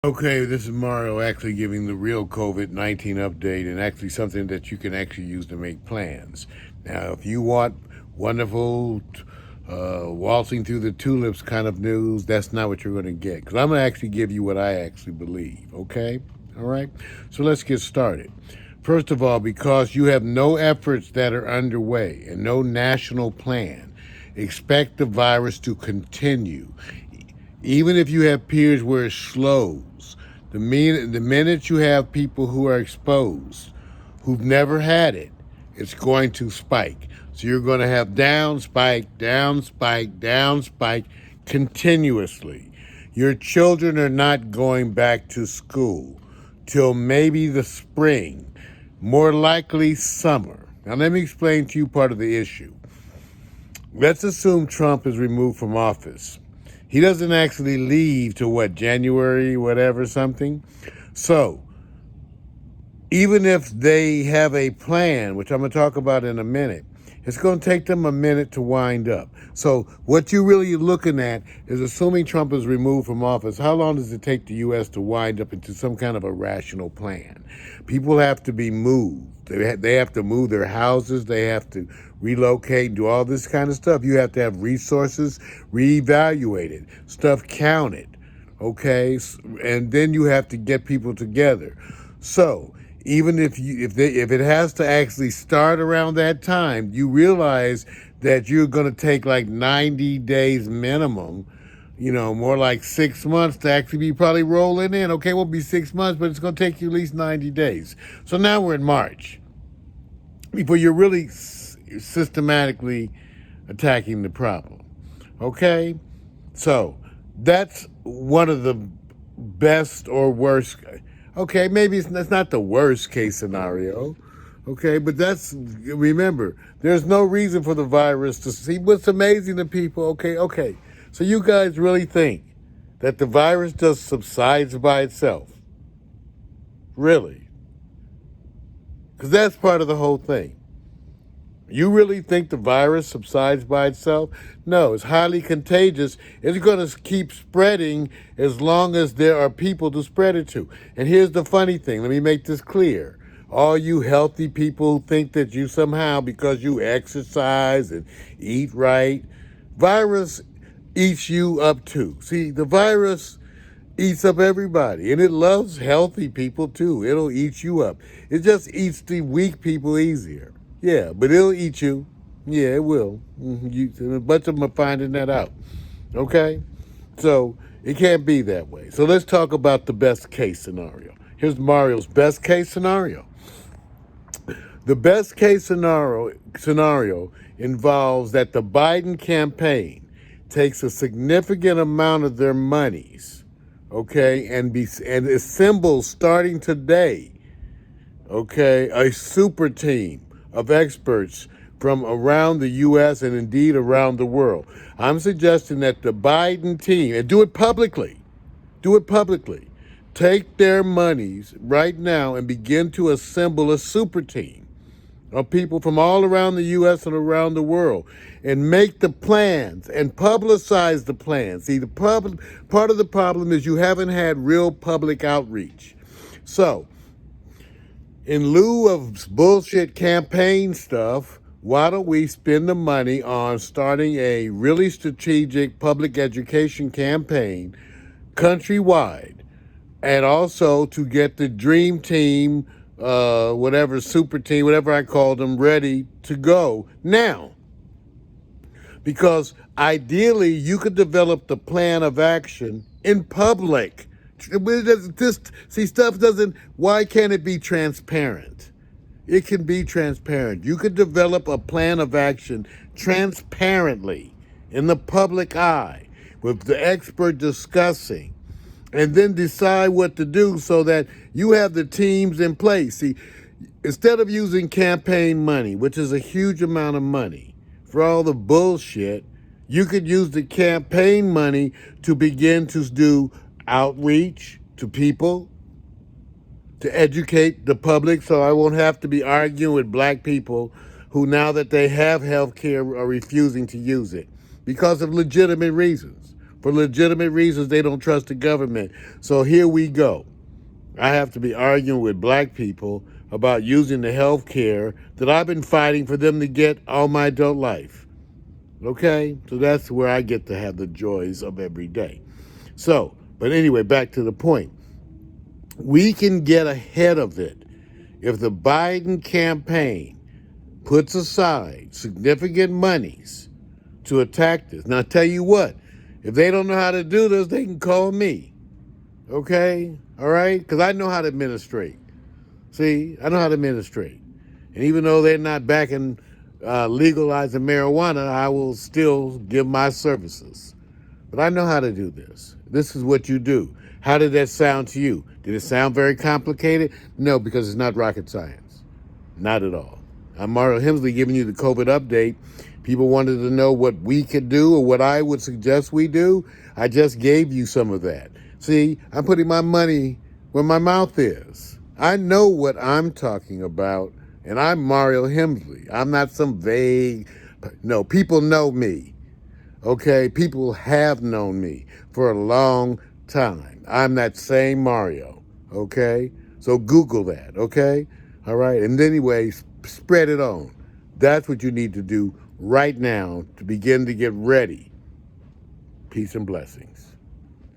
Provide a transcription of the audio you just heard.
Okay, this is Mario actually giving the real COVID-19 update and actually something that you can actually use to make plans. Now, if you want wonderful waltzing through the tulips kind of news, that's not what you're going to get. Because I'm going to actually give you what I actually believe, okay? All right? So let's get started. First of all, because you have no efforts that are underway and no national plan, expect the virus to continue. Even if you have periods where it slows, the minute you have people who are exposed, who've never had it, it's going to spike. So you're going to have down spike, down spike, down spike continuously. Your children are not going back to school till maybe the spring, more likely summer. Now, let me explain to you part of the issue. Let's assume Trump is removed from office. He doesn't actually leave till what, January, whatever, something. So, even if they have a plan, which I'm going to talk about in a minute, it's going to take them a minute to wind up. So what you're really looking at is, assuming Trump is removed from office, how long does it take the U.S. to wind up into some kind of a rational plan? People have to be moved. They have to move their houses. They have to relocate, do all this kind of stuff. You have to have resources reevaluated, stuff counted, okay? And then you have to get people together. So even if it has to actually start around that time, you realize that you're going to take like 90 days minimum, more like 6 months to actually be probably rolling in. Okay, it won't be 6 months, but it's going to take you at least 90 days. So now we're in March before you're really systematically attacking the problem. Okay, so that's one of the best or worst. Okay, maybe that's not the worst case scenario. Okay, but remember, there's no reason for the virus to see. What's amazing to people, okay. So you guys really think that the virus just subsides by itself? Really? Because that's part of the whole thing. You really think the virus subsides by itself? No, it's highly contagious. It's going to keep spreading as long as there are people to spread it to. And here's the funny thing. Let me make this clear. All you healthy people who think that you somehow, because you exercise and eat right, virus eats you up too. See, the virus eats up everybody, and it loves healthy people too. It'll eat you up. It just eats the weak people easier. Yeah, but it'll eat you. Yeah, it will. A bunch of them are finding that out. Okay? So it can't be that way. So let's talk about the best case scenario. Here's Mario's best case scenario. The best case scenario involves that the Biden campaign takes a significant amount of their monies, okay, and assembles starting today, okay, a super team of experts from around the U.S. and indeed around the world. I'm suggesting that the Biden team, and do it publicly, take their monies right now and begin to assemble a super team of people from all around the U.S. and around the world and make the plans and publicize the plans. See, part of the problem is you haven't had real public outreach. So, in lieu of bullshit campaign stuff, why don't we spend the money on starting a really strategic public education campaign countrywide, and also to get the dream team, whatever super team, whatever I call them, ready to go now. Because ideally, you could develop the plan of action in public. Why can't it be transparent? It can be transparent. You could develop a plan of action transparently in the public eye with the expert discussing, and then decide what to do so that you have the teams in place. See, instead of using campaign money, which is a huge amount of money for all the bullshit, you could use the campaign money to begin to do outreach to people, to educate the public, so I won't have to be arguing with black people who, now that they have health care, are refusing to use it because of legitimate reasons. For legitimate reasons, they don't trust the government. So here we go. I have to be arguing with black people about using the health care that I've been fighting for them to get all my adult life. Okay? So that's where I get to have the joys of every day. So, but anyway, back to the point. We can get ahead of it if the Biden campaign puts aside significant monies to attack this. Now, I tell you what, if they don't know how to do this, they can call me. Okay? All right? Because I know how to administrate. See, I know how to administrate. And even though they're not backing legalizing marijuana, I will still give my services. But I know how to do this. This is what you do. How did that sound to you? Did it sound very complicated? No, because it's not rocket science. Not at all. I'm Mario Hemsley giving you the COVID update. People wanted to know what we could do or what I would suggest we do. I just gave you some of that. See, I'm putting my money where my mouth is. I know what I'm talking about, and I'm Mario Hemsley. I'm not some vague, no, people know me. Okay, people have known me for a long time. I'm that same Mario, okay? So Google that, okay? All right, and anyway, spread it on. That's what you need to do right now to begin to get ready. Peace and blessings.